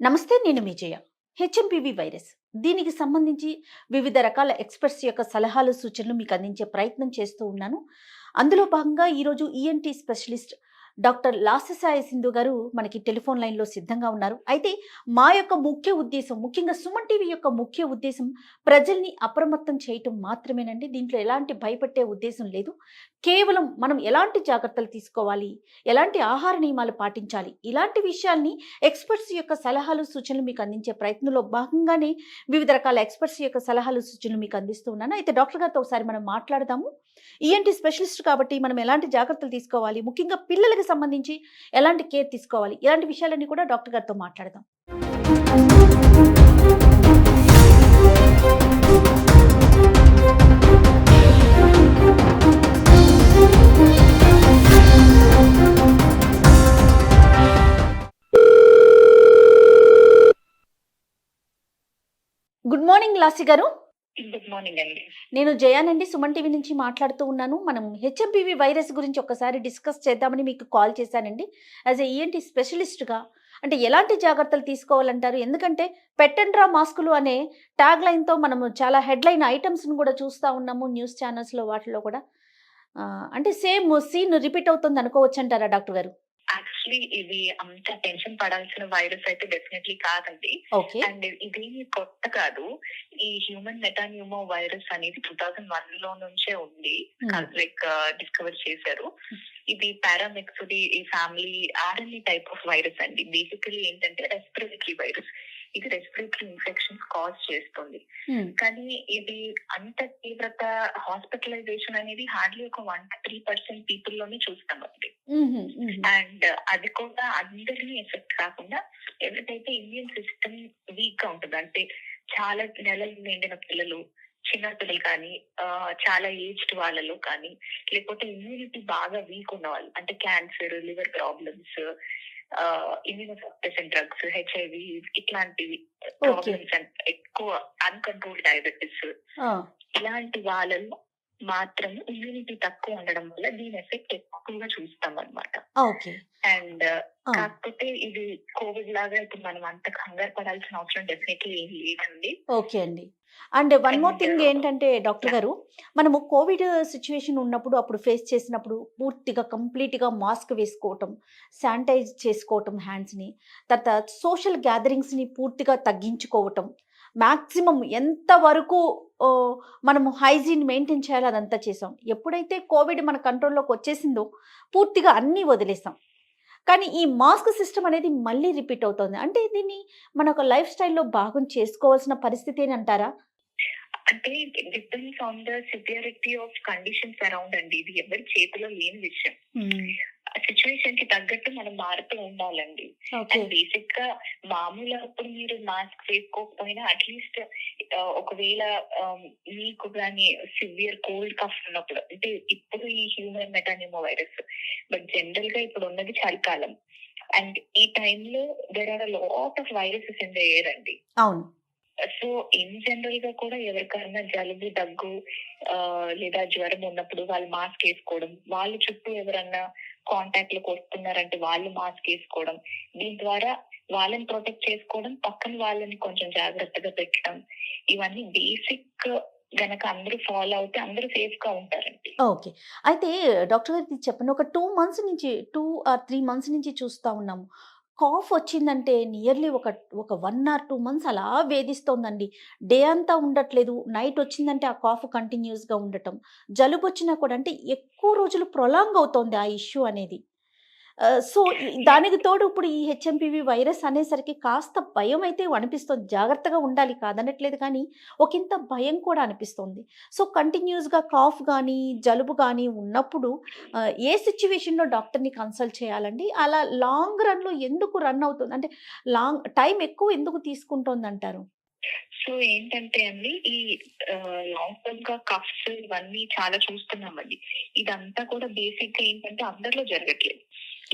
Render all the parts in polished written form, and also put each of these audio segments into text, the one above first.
నమస్తే, నేను మీ జయ. HMPV virus దీనికి సంబంధించి వివిధ రకాల ఎక్స్పర్ట్స్ యొక్క సలహాలు సూచనలు మీకు అందించే ప్రయత్నం చేస్తూ ఉన్నాను. అందులో భాగంగా ఈరోజు ఈఎన్టీ స్పెషలిస్ట్ డాక్టర్ లాస్యసాయి సింధు గారు మనకి టెలిఫోన్ లైన్లో సిద్ధంగా ఉన్నారు. అయితే మా యొక్క ముఖ్య ఉద్దేశం, ముఖ్యంగా సుమన్ టీవీ యొక్క ముఖ్య ఉద్దేశం ప్రజల్ని అప్రమత్తం చేయటం మాత్రమేనండి. దీంట్లో ఎలాంటి భయపెట్టే ఉద్దేశం లేదు. కేవలం మనం ఎలాంటి జాగ్రత్తలు తీసుకోవాలి, ఎలాంటి ఆహార నియమాలు పాటించాలి, ఇలాంటి విషయాల్ని ఎక్స్పర్ట్స్ యొక్క సలహాలు సూచనలు మీకు అందించే ప్రయత్నంలో భాగంగానే వివిధ రకాల ఎక్స్పర్ట్స్ యొక్క సలహాలు సూచనలు మీకు అందిస్తూ ఉన్నాను. అయితే డాక్టర్ గారితో ఒకసారి మనం మాట్లాడదాము. ఈఎన్టీ స్పెషలిస్ట్ కాబట్టి మనం ఎలాంటి జాగ్రత్తలు తీసుకోవాలి, ముఖ్యంగా పిల్లలకి సంబంధించి ఎలాంటి కేర్ తీసుకోవాలి, ఇలాంటి విషయాలన్నీ కూడా డాక్టర్ గారితో మాట్లాడదాం. గుడ్ మార్నింగ్ లాసి గారు. గుడ్ మార్నింగ్ అండి. నేను జయానండి, సుమన్ టీవీ నుంచి మాట్లాడుతూ ఉన్నాను. మనం హెచ్ఎంపివి వైరస్ గురించి ఒక్కసారి డిస్కస్ చేద్దామని మీకు కాల్ చేశానండి. యాజ్ ఏ ఈఎన్టీ స్పెషలిస్ట్గా అంటే ఎలాంటి జాగ్రత్తలు తీసుకోవాలంటారు? ఎందుకంటే పెట్టండ్రా మాస్కులు అనే ట్యాగ్ లైన్తో మనము చాలా హెడ్లైన్ ఐటమ్స్ని కూడా చూస్తూ ఉన్నాము న్యూస్ ఛానల్స్లో, వాటిలో కూడా. అంటే సేమ్ సీన్ రిపీట్ అవుతుంది అనుకోవచ్చు అంటారా డాక్టర్ గారు? యాక్చువల్లీ ఇది అంత టెన్షన్ పడాల్సిన వైరస్ అయితే డెఫినెట్లీ కాదండి. ఓకే. అండ్ ఇది కొత్త కాదు. ఈ హ్యూమన్ మెటాన్యూమో వైరస్ అనేది 2001 లో నుంచే ఉంది. లైక్ డిస్కవర్ చేశారు. ఇది పారామెక్సుడి ఈ family RNA type of virus అండి. బేసికలీ ఏంటంటే రెస్పిరేటరీ వైరస్. ఇది రెస్పిరేటరీ ఇన్ఫెక్షన్ కాజ్ చేస్తుంది. కానీ ఇది అంత తీవ్రత, హాస్పిటలైజేషన్ అనేది హార్డ్లీ ఒక 1-3% పీపుల్ లోనే చూస్తామండి. అండ్ అది కూడా అందరినీ ఎఫెక్ట్ కాకుండా ఎవరికైతే ఇమ్యూన్ సిస్టమ్ వీక్ గా ఉంటుంది, అంటే చాలా నెలలు నిండిన పిల్లలు, చిన్న పిల్లలు కానీ, చాలా ఏజ్డ్ వాళ్ళలో కానీ, లేకపోతే ఇమ్యూనిటీ బాగా వీక్ ఉన్న వాళ్ళు, అంటే cancer, liver problems, immunosuppressant drugs, HIV ఇట్లాంటివి ప్రాబ్లమ్స్, ఎక్కువ అన్కంట్రోల్ డయాబెటిస్, ఇలాంటి వాళ్ళలో మాత్రం ఇమ్యూనిటీ తక్కువ ఉండడం వల్ల దీని ఎఫెక్ట్ ఎక్కువగా చూస్తాం అనమాట. అండ్ కాకపోతే ఇది కోవిడ్ లాగా ఇప్పుడు మనం అంత కంగారు పడాల్సిన అవసరం డెఫినెట్లీ ఏం లేదండి. ఓకే అండి. అండ్ వన్ మోర్ థింగ్ ఏంటంటే డాక్టర్ గారు, మనము కోవిడ్ సిచ్యువేషన్ ఉన్నప్పుడు, అప్పుడు ఫేస్ చేసినప్పుడు పూర్తిగా కంప్లీట్గా మాస్క్ వేసుకోవటం, శానిటైజ్ చేసుకోవటం హ్యాండ్స్ని, తర్వాత సోషల్ గ్యాదరింగ్స్ని పూర్తిగా తగ్గించుకోవటం, మ్యాక్సిమం ఎంతవరకు మనము హైజీన్ మెయింటైన్ చేయాలో అదంతా చేసాం. ఎప్పుడైతే కోవిడ్ మన కంట్రోల్లోకి వచ్చేసిందో పూర్తిగా అన్నీ వదిలేసాం. కానీ ఈ మాస్క్ సిస్టమ్ అనేది మళ్ళీ రిపీట్ అవుతుంది. అంటే దీన్ని మన ఒక లైఫ్ స్టైల్లో భాగం చేసుకోవాల్సిన పరిస్థితి అని అంటారా? అంటే depends on the severity of conditions around అండి. ఇది ఎవరి చేతిలో లేని విషయం. సిచ్యువేషన్ కి తగ్గట్టు మనం మారుతూ ఉండాలండి. అండ్ బేసిక్ గా మామూలు అప్పుడు మీరు మాస్క్ వేసుకోకపోయినా అట్లీస్ట్ ఒకవేళ మీకు కానీ సివియర్ కోల్డ్ కఫ్ ఉన్నప్పుడు, అంటే ఇప్పుడు ఈ human metapneumovirus, but general గా ఇప్పుడు ఉన్నది చలికాలం. అండ్ ఈ టైంలో there are lot of viruses in the air అండి. అవును. సో ఇన్ జనరల్ గా కూడా ఎవరికైనా జలుబు, దగ్గు లేదా జ్వరం ఉన్నప్పుడు వాళ్ళు మాస్క్ వేసుకోవడం, వాళ్ళ చుట్టూ ఎవరన్నా కాంటాక్ట్ లోకి వస్తున్నారంటే వాళ్ళు మాస్క్ వేసుకోవడం, దీని ద్వారా వాళ్ళని ప్రొటెక్ట్ చేసుకోవడం, పక్కన వాళ్ళని కొంచెం జాగ్రత్తగా పెట్టడం, ఇవన్నీ బేసిక్ గనక అందరూ ఫాలో అవుతే అందరూ సేఫ్ గా ఉంటారండి. ఓకే. అయితే డాక్టర్ గారు చెప్పండి, ఒక 2 మంత్స్ నుంచి 2 or 3 మంత్స్ నుంచి చూస్తూ ఉన్నాము. కాఫ్ వచ్చిందంటే నియర్లీ ఒక 1 or 2 మంత్స్ అలా వేధిస్తోందండి. డే అంతా ఉండట్లేదు. నైట్ వచ్చిందంటే ఆ కాఫ్ కంటిన్యూస్గా ఉండటం. జలుబు వచ్చినా కూడా అంటే ఎక్కువ రోజులు ప్రొలాంగ్ అవుతోంది ఆ ఇష్యూ అనేది. సో దానికి తోడు ఇప్పుడు ఈ హెచ్ఎంపివి వైరస్ అనేసరికి కాస్త భయం అయితే అనిపిస్తుంది. జాగ్రత్తగా ఉండాలి కాదనట్లేదు, కానీ ఒకంత భయం కూడా అనిపిస్తుంది. సో కంటిన్యూస్గా కాఫ్ కానీ, జలుబు కానీ ఉన్నప్పుడు ఏ సిచ్యువేషన్లో డాక్టర్ని కన్సల్ట్ చేయాలండి? అలా లాంగ్ రన్లో ఎందుకు రన్ అవుతుంది, అంటే లాంగ్ టైం ఎక్కువ ఎందుకు తీసుకుంటుంది అంటారు? సో ఏంటంటే అండి, ఈ లాంగ్ టర్మ్ గా కఫ్స్ ఇవన్నీ చాలా చూస్తున్నామండి. ఇదంతా కూడా బేసిక్ గా ఏంటంటే అందరిలో జరగట్లేదు.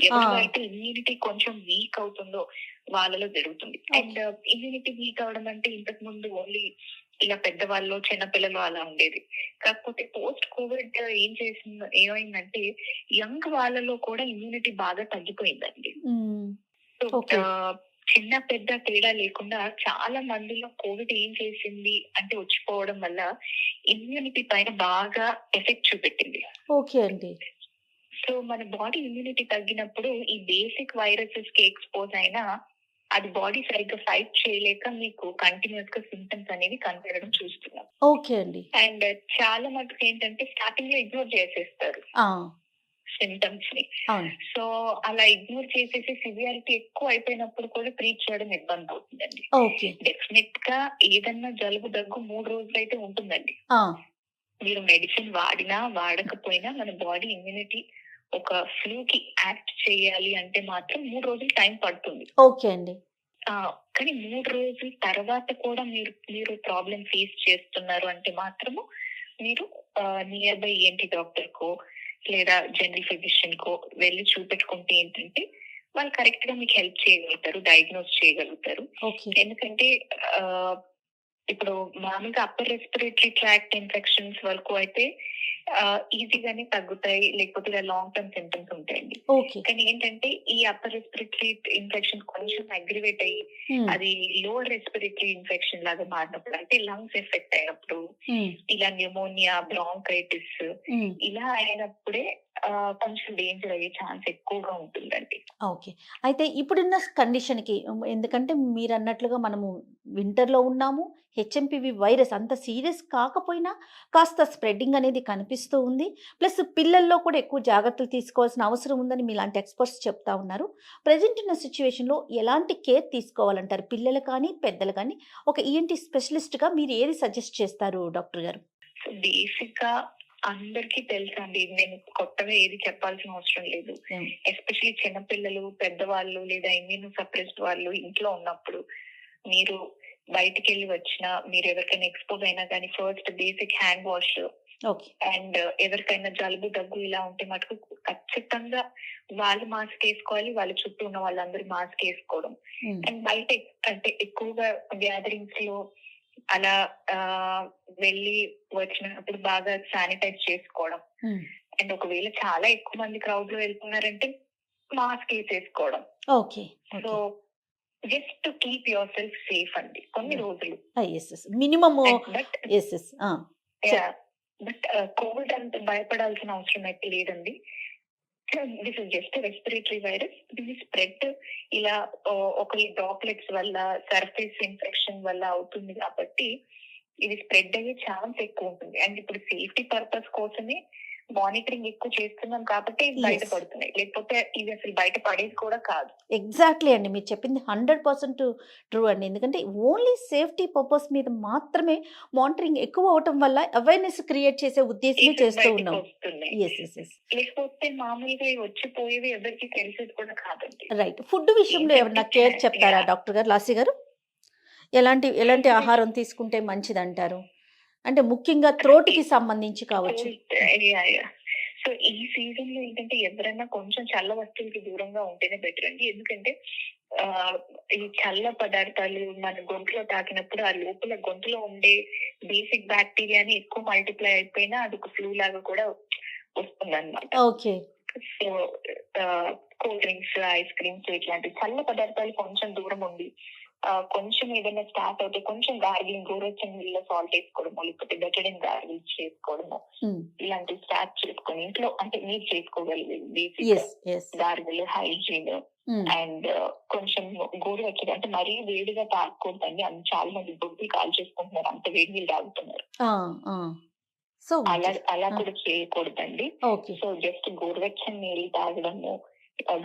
ఎవరిలో అయితే ఇమ్యూనిటీ కొంచెం వీక్ అవుతుందో వాళ్ళలో జరుగుతుంది. అండ్ ఇమ్యూనిటీ వీక్ అవడం అంటే ఇంతకు ముందు ఓన్లీ ఇలా పెద్దవాళ్ళు, చిన్నపిల్లలు అలా ఉండేది. కాకపోతే పోస్ట్ కోవిడ్ ఏమైందంటే యంగ్ వాళ్ళలో కూడా ఇమ్యూనిటీ బాగా తగ్గిపోయిందండి. సో చిన్న పెద్ద తేడా లేకుండా చాలా మందిలో కోవిడ్ ఏం చేసింది అంటే వచ్చిపోవడం వల్ల ఇమ్యూనిటీ పైన బాగా ఎఫెక్ట్ చూపెట్టింది. ఓకే అండి. సో మన బాడీ ఇమ్యూనిటీ తగ్గినప్పుడు ఈ బేసిక్ వైరసెస్ కి ఎక్స్పోజ్ అయినా అది బాడీ సరిగ్గా ఫైట్ చేయలేక మీకు కంటిన్యూస్ గా సింటమ్స్ అనేవి కనపడడం చూస్తున్నాం. ఓకే అండి. అండ్ చాలా మటుకు ఏంటంటే స్టార్టింగ్ లో ఇగ్నోర్ చేసేస్తారు ఆ! సింటమ్స్ ని. అవును. సో అలా ఇగ్నోర్ చేసేసి సివియారిటీ ఎక్కువ అయిపోయినప్పుడు కూడా ట్రీట్ చేయడం ఇబ్బంది అవుతుందండి. ఓకే. డెఫినెట్ గా ఏదన్నా జలుబు దగ్గు 3 రోజులు అయితే ఉంటుందండి. ఆ! మీరు మెడిసిన్ వాడినా వాడకపోయినా మన బాడీ ఇమ్యూనిటీ ఒక ఫ్లూ కి యాక్ట్ చేయాలి అంటే మాత్రం 3 రోజులు టైం పడుతుంది. ఓకే అండి. కానీ 3 రోజుల తర్వాత కూడా మీరు ప్రాబ్లం ఫేస్ చేస్తున్నారు అంటే మాత్రము మీరు నియర్ బై ఏంటి డాక్టర్ కో లేదా జనరల్ ఫిజిషియన్ కో వెళ్ళి చూపెట్టుకుంటే ఏంటంటే వాళ్ళు కరెక్ట్ గా మీకు హెల్ప్ చేయగలుగుతారు, డయాగ్నోస్ చేయగలుగుతారు. ఓకే. ఎందుకంటే ఇప్పుడు మామూలుగా అప్పర్ రెస్పిరేటరీ ట్రాక్ట్ ఇన్ఫెక్షన్స్ వరకు అయితే ఈజీగానే తగ్గుతాయి, లేకపోతే ఇలా లాంగ్ టర్మ్ సింటమ్స్ ఉంటాయండి. ఓకే. కానీ ఏంటంటే ఈ అప్పర్ రెస్పిరేటరీ ఇన్ఫెక్షన్ కొంచెం అగ్రివేట్ అయ్యి అది లోవర్ రెస్పిరేటరీ ఇన్ఫెక్షన్ లాగా మారినప్పుడు అంటే లంగ్స్ ఎఫెక్ట్ అయినప్పుడు ఇలా న్యూమోనియా, బ్రాంకైటిస్ ఇలా అయినప్పుడే కొంచెం డేంజర్ అయ్యే ఛాన్స్ ఎక్కువగా ఉంటుందండి. ఓకే. అయితే ఇప్పుడున్న కండిషన్‌కి ఎందుకంటే మీరన్నట్లుగా మనము వింటర్‌లో ఉన్నాము. హెచ్ఎంపీవీ వైరస్ అంత సీరియస్ కాకపోయినా కాస్త స్ప్రెడ్డింగ్ అనేది కనిపిస్తూ ఉంది. ప్లస్ పిల్లల్లో కూడా ఎక్కువ జాగ్రత్తలు తీసుకోవాల్సిన అవసరం ఉందని మీలాంటి ఎక్స్‌పర్ట్స్ చెప్తా ఉన్నారు. ప్రెజెంట్ ఉన్న సిట్యుయేషన్‌లో ఎలాంటి కేర్ తీసుకోవాలంటారు? పిల్లలు కానీ, పెద్దలు కానీ ఒక ఈఎన్టీ స్పెషలిస్ట్‌గా మీరు ఏది సజెస్ట్ చేస్తారు డాక్టర్ గారు? సో బేసిక్‌గా అందరికీ తెలుసండి. నేను కొత్తగా ఏది చెప్పాల్సిన అవసరం లేదు. ఎస్పెషల్లీ చిన్నపిల్లలు, పెద్దవాళ్ళు లేదా ఇమ్యూనో సప్రెస్డ్ వాళ్ళు ఇంట్లో ఉన్నప్పుడు మీరు బయటికి వెళ్ళి వచ్చినా, మీరు ఎవరికైనా ఎక్స్పోజ్ అయినా కానీ first basic hand wash and ఎవరికైనా జలుబు దగ్గు ఇలా ఉంటే మటుకు ఖచ్చితంగా వాళ్ళు మాస్క్ వేసుకోవాలి, వాళ్ళ చుట్టూ ఉన్న వాళ్ళందరూ మాస్క్ వేసుకోవడం. అండ్ బయట అంటే ఎక్కువగా గ్యాదరింగ్స్ లో అలా వెళ్ళి వచ్చినప్పుడు బాగా శానిటైజ్ చేసుకోవడం. అండ్ ఒకవేళ చాలా ఎక్కువ మంది క్రౌడ్ లో వెళ్తున్నారంటే మాస్క్ వేసేసుకోవడం. So just to keep yourself safe అండి కొన్ని రోజులు. మినిమమ్ బట్ కోవిడ్ అంత భయపడాల్సిన అవసరం అయితే లేదండి. This is just respiratory virus. This spread ఇలా ఒకరి డ్రాప్లెట్స్ వల్ల, సర్ఫేస్ ఇన్ఫెక్షన్ వల్ల అవుతుంది కాబట్టి ఇది స్ప్రెడ్ అయ్యే ఛాన్స్ ఎక్కువ ఉంటుంది. అండ్ ఇప్పుడు సేఫ్టీ పర్పస్ కోసమే మానిటరింగ్ ఎక్కువ చేస్తున్నాం కాబట్టి బయటపడుతున్నాయి, లేకపోతే ఇది అసలు బయట పడేది కూడా కాదు. ఎగ్జాక్ట్లీ అండి, మీరు చెప్పింది 100% ట్రూ అండి. ఎందుకంటే ఓన్లీ సేఫ్టీ పర్పస్ మీద మాత్రమే మానిటరింగ్ ఎక్కువ అవటం వల్ల అవేర్నెస్ క్రియేట్ చేసే ఉద్దేశమే చేస్తూ ఉన్నాం. లేకపోతే మామూలుగా వచ్చిపోయేవి ఎవరికి తెలిసేది కూడా కాదండి. రైట్. ఫుడ్ విషయంలో ఏమన్నా కేర్ చెప్తారా డాక్టర్ గారు, లాసి గారు? ఎలాంటి ఆహారం తీసుకుంటే మంచిది అంటారు? అంటే ముఖ్యంగా త్రోట్కి సంబంధించి కావచ్చు. సో ఈ సీజన్ లో ఏంటంటే ఎవరైనా కొంచెం చల్ల వస్తువులకి దూరంగా ఉంటేనే బెటర్ అండి. ఎందుకంటే ఈ చల్ల పదార్థాలు మన గొంతులో తాకినప్పుడు ఆ లోపల గొంతులో ఉండే బేసిక్ బ్యాక్టీరియాని ఎక్కువ మల్టిప్లై అయిపోయినా అది ఒక ఫ్లూ లాగా కూడా వస్తుంది అన్నమాట. Okay. So cool drinks, ice creams ఇట్లాంటి చల్ల పదార్థాలు కొంచెం దూరం ఉండి కొంచెం ఏదైనా స్టార్ట్ అవుతే కొంచెం గార్గిలింగ్, గోరువెచ్చని నీళ్ళలో సాల్ట్ వేసుకోవడము, లేకపోతే బెటడిన్ గార్గిల్స్ చేసుకోవడము, ఇలాంటివి స్టార్ట్ చేసుకొని ఇంట్లో అంటే మీరు చేసుకోగలిగేది బేసిక్ గార్గిల్, హైజీన్ అండ్ కొంచెం గోరువెచ్చగా అంటే మరీ వేడిగా తాగకూడదండి. చాలా మంది బొగ్గులు కాల్ చేసుకుంటున్నారు, అంత వేడి నీళ్ళు తాగుతున్నారు. సో అలా కూడా చేయకూడదండి. సో జస్ట్ గోరువెచ్చని నీళ్ళు తాగడము,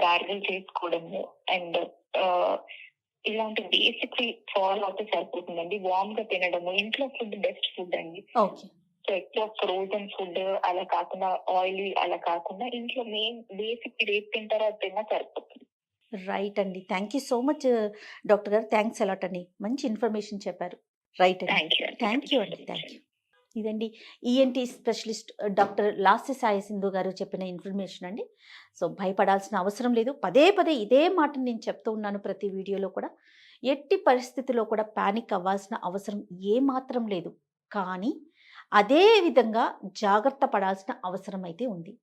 గార్గిల్ చేసుకోవడము అండ్ ఇలాంటి బేసిక్లీ ఫాలో అవుతే సరిపోతుందండి. వార్మ్ గా తినడము, ఇంట్లో ఫుడ్ బెస్ట్ ఫుడ్ అండి. సో ఎక్కువ ఫ్రోజన్ ఫుడ్ అలా కాకుండా, ఆయిలీ అలా కాకుండా ఇంట్లో మెయిన్ బేసిక్ రేపు తింటారో అది తిన్నా సరిపోతుంది. రైట్ అండి. Thank you so much doctor గారు. థ్యాంక్స్ అలాట్ అండి, మంచి ఇన్ఫర్మేషన్ చెప్పారు. రైట్ అండి, థ్యాంక్ యూ అండి, థ్యాంక్ యూ. ఇదండి ENT specialist doctor Lasya Sai Sindhu గారు చెప్పిన ఇన్ఫర్మేషన్ అండి. సో భయపడాల్సిన అవసరం లేదు. పదే ఇదే మాటను నేను చెప్తూ ఉన్నాను ప్రతి వీడియోలో కూడా. ఎట్టి పరిస్థితిలో కూడా ప్యానిక్ అవ్వాల్సిన అవసరం ఏమాత్రం లేదు. కానీ అదే విధంగా జాగ్రత్త పడాల్సిన అవసరం అయితే ఉంది.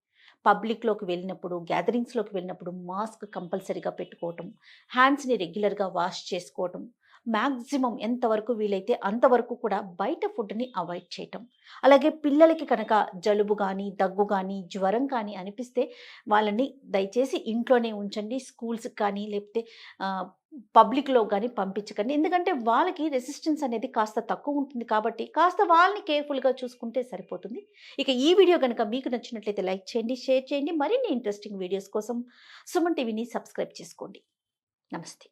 పబ్లిక్లోకి వెళ్ళినప్పుడు, గ్యాదరింగ్స్లోకి వెళ్ళినప్పుడు మాస్క్ కంపల్సరీగా పెట్టుకోవటం, హ్యాండ్స్ని రెగ్యులర్గా వాష్ చేసుకోవటం, మ్యాక్సిమం ఎంతవరకు వీలైతే అంతవరకు కూడా బయట ఫుడ్ని అవాయిడ్ చేయటం. అలాగే పిల్లలకి కనుక జలుబు కానీ, దగ్గు కానీ, జ్వరం కానీ అనిపిస్తే వాళ్ళని దయచేసి ఇంట్లోనే ఉంచండి. స్కూల్స్కి కానీ లేకపోతే పబ్లిక్లో కానీ పంపించకండి. ఎందుకంటే వాళ్ళకి రెసిస్టెన్స్ అనేది కాస్త తక్కువ ఉంటుంది కాబట్టి కాస్త వాళ్ళని కేర్ఫుల్గా చూసుకుంటే సరిపోతుంది. ఇక ఈ వీడియో కనుక మీకు నచ్చినట్లయితే లైక్ చేయండి, షేర్ చేయండి. మరిన్ని ఇంట్రెస్టింగ్ వీడియోస్ కోసం సుమన్ టీవీని సబ్స్క్రైబ్ చేసుకోండి. నమస్తే.